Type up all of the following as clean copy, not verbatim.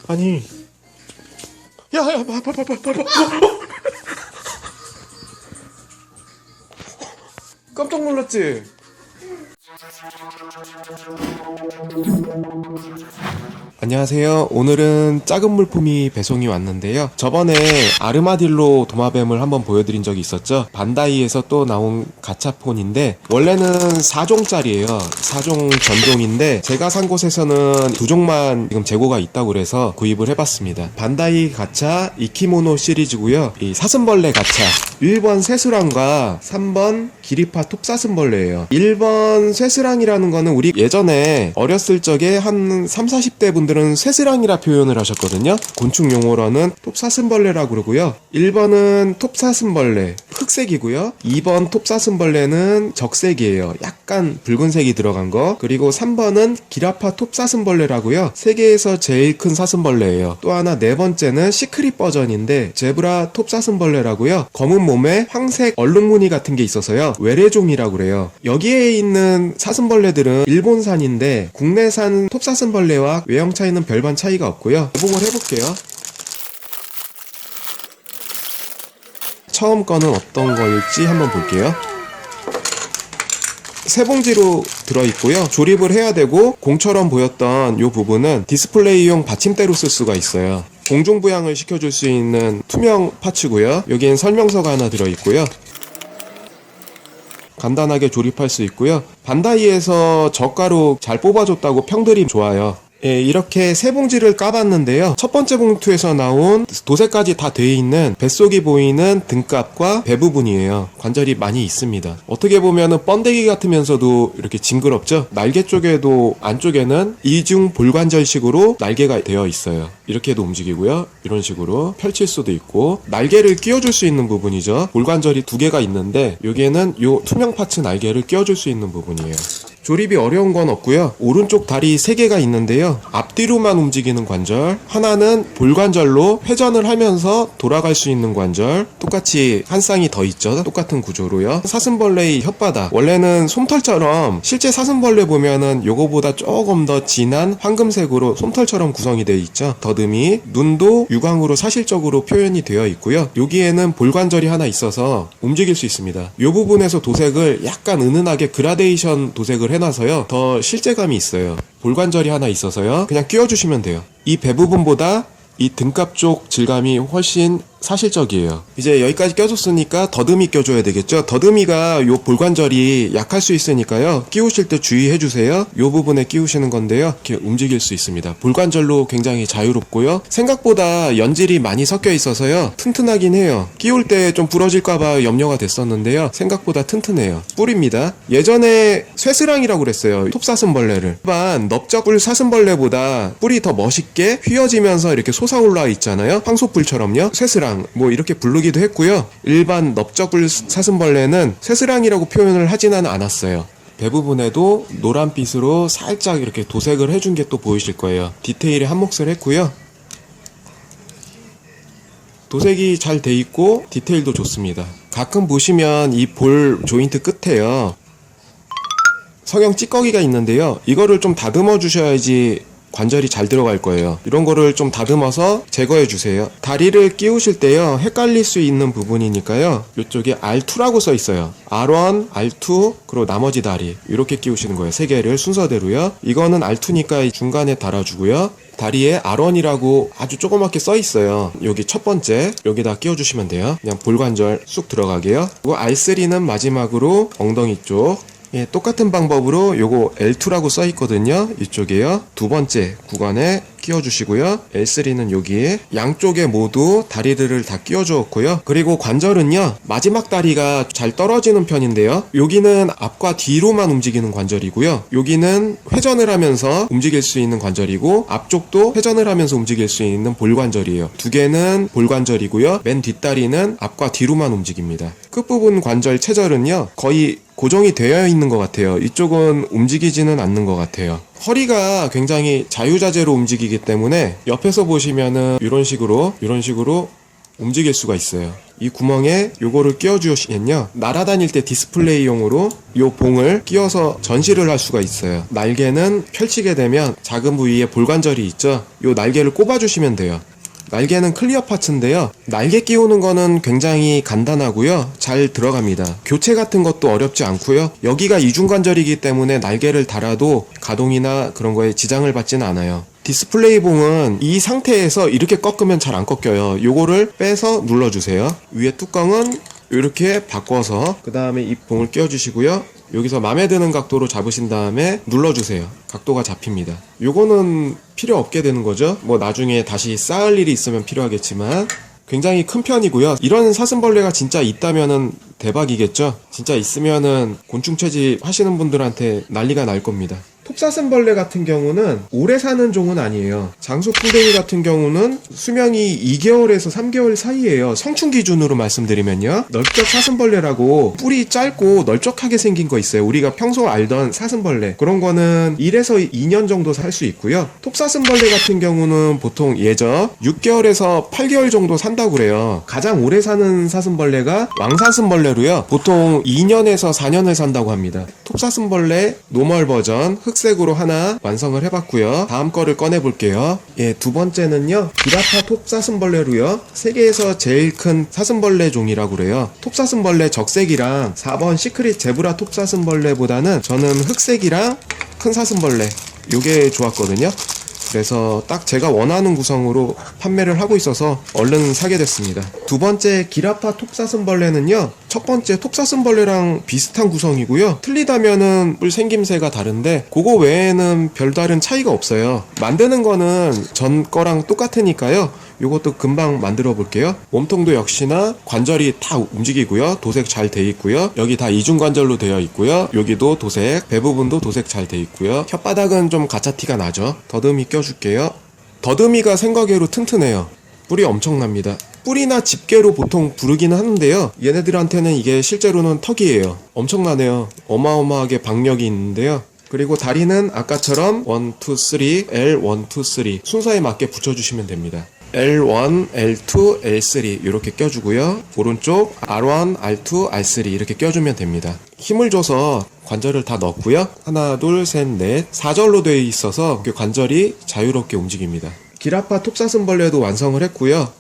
아니, 야야, 봐. 깜짝 놀랐지? 안녕하세요. 오늘은 작은 물품이 배송이 왔는데요. 저번에 아르마딜로 도마뱀을 한번 보여드린 적이 있었죠. 반다이에서 또 나온 가차폰인데 원래는 4종짜리예요 4종 전종인데 제가 산 곳에서는 2종만 지금 재고가 있다고 그래서 구입을 해봤습니다. 반다이 가차 이키모노 시리즈고요. 이 사슴벌레 가차 1번 쇠수랑과 3번 기리파 톱사슴벌레예요. 1번 쇠수랑이라는 거는 우리 예전에 어렸을 적에 한 30-40대 분들은 쇠수랑이라 표현을 하셨거든요. 곤충 용어로는 톱사슴벌레라고 그러고요. 1번은 톱사슴벌레 흑색이고요. 2번 톱사슴벌레는 적색이에요. 약간 붉은색이 들어간 거. 그리고 3번은 기라파 톱사슴벌레라고요. 세계에서 제일 큰 사슴벌레예요. 또 하나 네 번째는 시크릿 버전인데 제브라 톱사슴벌레라고요. 검은 몸에 황색 얼룩무늬 같은 게 있어서요. 외래종이라고 그래요. 여기에 있는 사슴벌레들은 일본산인데 국내산 톱사슴벌레와 외형 차이는 별반 차이가 없고요. 개봉을 해볼게요. 처음 거는 어떤 거일지 한번 볼게요. 세 봉지로 들어있고요. 조립을 해야 되고 공처럼 보였던 이 부분은 디스플레이용 받침대로 쓸 수가 있어요. 공중부양을 시켜줄 수 있는 투명 파츠고요. 여기엔 설명서가 하나 들어있고요. 간단하게 조립할 수 있고요. 반다이에서 저가로 잘 뽑아줬다고 평들이 좋아요. 예, 이렇게 세 봉지를 까봤는데요. 첫 번째 봉투에서 나온 도색까지 다 돼 있는 뱃속이 보이는 등갑과 배 부분이에요. 관절이 많이 있습니다. 어떻게 보면은 번데기 같으면서도 이렇게 징그럽죠? 날개 쪽에도 안쪽에는 이중 볼관절식으로 날개가 되어 있어요. 이렇게도 움직이고요. 이런 식으로 펼칠 수도 있고 날개를 끼워줄 수 있는 부분이죠. 볼관절이 두 개가 있는데 여기에는 요 투명 파츠 날개를 끼워줄 수 있는 부분이에요. 조립이 어려운 건 없고요. 오른쪽 다리 3개가 있는데요. 앞뒤로만 움직이는 관절, 하나는 볼관절로 회전을 하면서 돌아갈 수 있는 관절, 똑같이 한 쌍이 더 있죠. 똑같은 구조로요. 사슴벌레의 혓바닥, 원래는 솜털처럼 실제 사슴벌레 보면은 요거보다 조금 더 진한 황금색으로 솜털처럼 구성이 되어 있죠. 더듬이, 눈도 유광으로 사실적으로 표현이 되어 있고요. 여기에는 볼관절이 하나 있어서 움직일 수 있습니다. 요 부분에서 도색을 약간 은은하게 그라데이션 도색을 해놔서요. 더 실제감이 있어요. 볼관절이 하나 있어서요. 그냥 끼워주시면 돼요. 이 배 부분보다 이 등갑 쪽 질감이 훨씬 사실적이에요. 이제 여기까지 껴줬으니까 더듬이 껴줘야 되겠죠. 더듬이가 요 볼관절이 약할 수 있으니까요. 끼우실 때 주의해주세요. 요 부분에 끼우시는 건데요. 이렇게 움직일 수 있습니다. 볼관절로 굉장히 자유롭고요. 생각보다 연질이 많이 섞여 있어서요. 튼튼하긴 해요. 끼울 때 좀 부러질까봐 염려가 됐었는데요. 생각보다 튼튼해요. 뿔입니다. 예전에 쇠스랑이라고 그랬어요. 톱사슴벌레를. 일반 넓적뿔 사슴벌레보다 뿔이 더 멋있게 휘어지면서 이렇게 솟아올라 있잖아요. 황소뿔처럼요. 쇠스랑 뭐 이렇게 부르기도 했고요. 일반 넓적뿔 사슴벌레는 쇠스랑이라고 표현을 하지는 않았어요. 배 부분에도 노란빛으로 살짝 이렇게 도색을 해준 게 또 보이실 거예요. 디테일에 한몫을 했고요. 도색이 잘 돼 있고 디테일도 좋습니다. 가끔 보시면 이 볼 조인트 끝에요. 성형 찌꺼기가 있는데요. 이거를 좀 다듬어 주셔야지 관절이 잘 들어갈 거예요. 이런 거를 좀 다듬어서 제거해 주세요. 다리를 끼우실 때요. 헷갈릴 수 있는 부분이니까요. 이쪽에 R2라고 써 있어요. R1, R2, 그리고 나머지 다리 이렇게 끼우시는 거예요. 3개를 순서대로요. 이거는 R2니까 중간에 달아주고요. 다리에 R1이라고 아주 조그맣게 써 있어요. 여기 첫 번째 여기다 끼워주시면 돼요. 그냥 볼관절 쑥 들어가게요. 그리고 R3는 마지막으로 엉덩이 쪽. 예, 똑같은 방법으로 요거 L2라고 써 있거든요. 이쪽에요. 두 번째 구간에 끼워주시고요. L3는 여기에 양쪽에 모두 다리들을 다 끼워주었고요. 그리고 관절은요. 마지막 다리가 잘 떨어지는 편인데요. 여기는 앞과 뒤로만 움직이는 관절이고요. 여기는 회전을 하면서 움직일 수 있는 관절이고 앞쪽도 회전을 하면서 움직일 수 있는 볼관절이에요. 두 개는 볼관절이고요. 맨 뒷다리는 앞과 뒤로만 움직입니다. 끝부분 관절 체절은요. 거의 고정이 되어 있는 것 같아요. 이쪽은 움직이지는 않는 것 같아요. 허리가 굉장히 자유자재로 움직이기 때문에 옆에서 보시면은 이런 식으로 움직일 수가 있어요. 이 구멍에 요거를 끼워 주시면요, 날아다닐 때 디스플레이용으로 요 봉을 끼워서 전시를 할 수가 있어요. 날개는 펼치게 되면 작은 부위에 볼관절이 있죠, 요 날개를 꼽아 주시면 돼요. 날개는 클리어 파츠인데요, 날개 끼우는 거는 굉장히 간단하고요, 잘 들어갑니다. 교체 같은 것도 어렵지 않고요, 여기가 이중관절이기 때문에 날개를 달아도 가동이나 그런 거에 지장을 받지는 않아요. 디스플레이 봉은 이 상태에서 이렇게 꺾으면 잘 안 꺾여요. 요거를 빼서 눌러주세요. 위에 뚜껑은 이렇게 바꿔서 그 다음에 이 봉을 끼워주시고요, 여기서 마음에 드는 각도로 잡으신 다음에 눌러주세요. 각도가 잡힙니다. 요거는 필요 없게 되는 거죠. 뭐 나중에 다시 쌓을 일이 있으면 필요하겠지만 굉장히 큰 편이고요. 이런 사슴벌레가 진짜 있다면은 대박이겠죠. 진짜 있으면은 곤충 채집 하시는 분들한테 난리가 날 겁니다. 톱사슴벌레 같은 경우는 오래 사는 종은 아니에요. 장수풍뎅이 같은 경우는 수명이 2개월에서 3개월 사이예요. 성충 기준으로 말씀드리면요, 넓적 사슴벌레라고 뿔이 짧고 널쩍하게 생긴 거 있어요. 우리가 평소 알던 사슴벌레, 그런 거는 1에서 2년 정도 살 수 있고요. 톱사슴벌레 같은 경우는 보통 예저 6개월에서 8개월 정도 산다고 그래요. 가장 오래 사는 사슴벌레가 왕사슴벌레로요, 보통 2년에서 4년을 산다고 합니다. 톱사슴벌레 노멀 버전 흑색으로 하나 완성을 해봤고요. 다음 거를 꺼내볼게요. 예, 두 번째는요, 기라파 톱사슴벌레로요, 세계에서 제일 큰 사슴벌레 종이라고 그래요. 톱사슴벌레 적색이랑 4번 시크릿 제브라 톱사슴벌레보다는 저는 흑색이랑 큰 사슴벌레 요게 좋았거든요. 그래서 딱 제가 원하는 구성으로 판매를 하고 있어서 얼른 사게 됐습니다. 두 번째 기라파 톱사슴벌레는요, 첫 번째 톱사슴벌레랑 비슷한 구성이고요. 틀리다면은 뿔 생김새가 다른데 그거 외에는 별다른 차이가 없어요. 만드는 거는 전 거랑 똑같으니까요, 요것도 금방 만들어 볼게요. 몸통도 역시나 관절이 다 움직이고요, 도색 잘 돼 있고요, 여기 다 이중관절로 되어 있고요, 여기도 도색, 배 부분도 도색 잘 돼 있고요, 혓바닥은 좀 가짜 티가 나죠. 더듬이 껴줄게요. 더듬이가 생각외로 튼튼해요. 뿔이 엄청납니다. 뿔이나 집게로 보통 부르기는 하는데요, 얘네들한테는 이게 실제로는 턱이에요. 엄청나네요. 어마어마하게 박력이 있는데요. 그리고 다리는 아까처럼 1, 2, 3, L, 1, 2, 3 순서에 맞게 붙여주시면 됩니다. L1, L2, L3 이렇게 껴주고요, 오른쪽 R1, R2, R3 이렇게 껴주면 됩니다. 힘을 줘서 관절을 다 넣고요, 하나, 둘, 셋, 넷 4절로 되어 있어서 관절이 자유롭게 움직입니다. 기라파 톱사슴벌레도 완성을 했고요,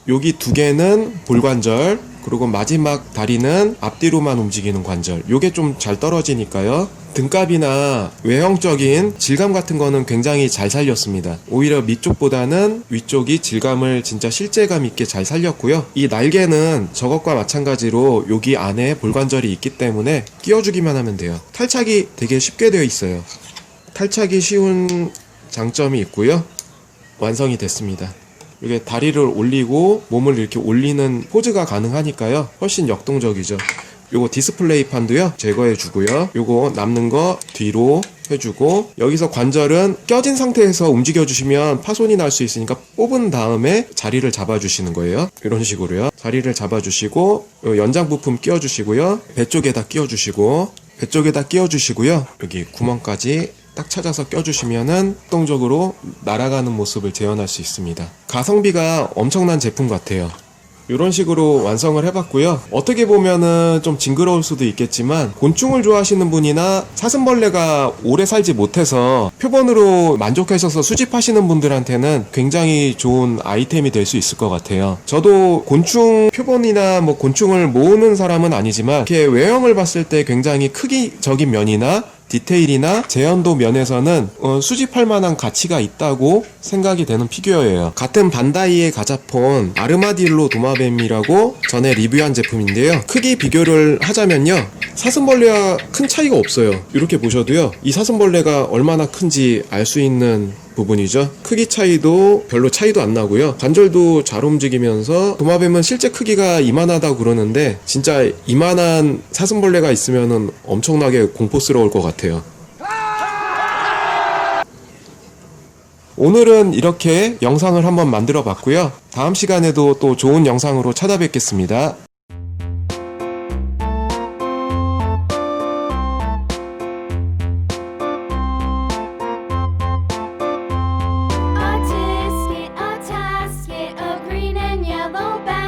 여기 두 개는 볼관절, 그리고 마지막 다리는 앞뒤로만 움직이는 관절, 요게 좀 잘 떨어지니까요, 등갑이나 외형적인 질감 같은 거는 굉장히 잘 살렸습니다. 오히려 밑쪽보다는 위쪽이 질감을 진짜 실제감 있게 잘 살렸고요. 이 날개는 저것과 마찬가지로 여기 안에 볼관절이 있기 때문에 끼워주기만 하면 돼요. 탈착이 되게 쉽게 되어 있어요. 탈착이 쉬운 장점이 있고요. 완성이 됐습니다. 이게 다리를 올리고 몸을 이렇게 올리는 포즈가 가능하니까요, 훨씬 역동적이죠. 요거 디스플레이 판도요, 제거해 주고요, 요거 남는 거 뒤로 해주고, 여기서 관절은 껴진 상태에서 움직여 주시면 파손이 날 수 있으니까 뽑은 다음에 자리를 잡아 주시는 거예요. 이런 식으로요. 자리를 잡아 주시고, 요 연장 부품 끼워 주시고요, 배 쪽에다 끼워 주시고, 배 쪽에다 끼워 주시고요, 여기 구멍까지 딱 찾아서 껴주시면은 수동적으로 날아가는 모습을 재현할 수 있습니다. 가성비가 엄청난 제품 같아요. 이런 식으로 완성을 해봤고요. 어떻게 보면은 좀 징그러울 수도 있겠지만, 곤충을 좋아하시는 분이나 사슴벌레가 오래 살지 못해서 표본으로 만족하셔서 수집하시는 분들한테는 굉장히 좋은 아이템이 될 수 있을 것 같아요. 저도 곤충 표본이나 뭐 곤충을 모으는 사람은 아니지만, 이렇게 외형을 봤을 때 굉장히 크기적인 면이나 디테일이나 재현도 면에서는 수집할 만한 가치가 있다고 생각이 되는 피규어예요. 같은 반다이의 가자폰 아르마딜로 도마뱀이라고 전에 리뷰한 제품인데요, 크기 비교를 하자면요, 사슴벌레와 큰 차이가 없어요. 이렇게 보셔도요, 이 사슴벌레가 얼마나 큰지 알 수 있는 부분이죠. 크기 차이도 별로 차이도 안 나고요, 관절도 잘 움직이면서, 도마뱀은 실제 크기가 이만하다고 그러는데 진짜 이만한 사슴벌레가 있으면은 엄청나게 공포스러울 것 같아요. 오늘은 이렇게 영상을 한번 만들어 봤고요. 다음 시간에도 또 좋은 영상으로 찾아뵙겠습니다. A tisket, a tasket, a green and yellow bag.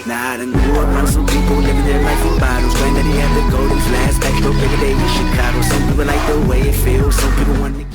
Now I done grew up around some people living their life in bottles. Granddaddy had the golden flask, back though every day in Chicago. Some people like the way it feels, some people want to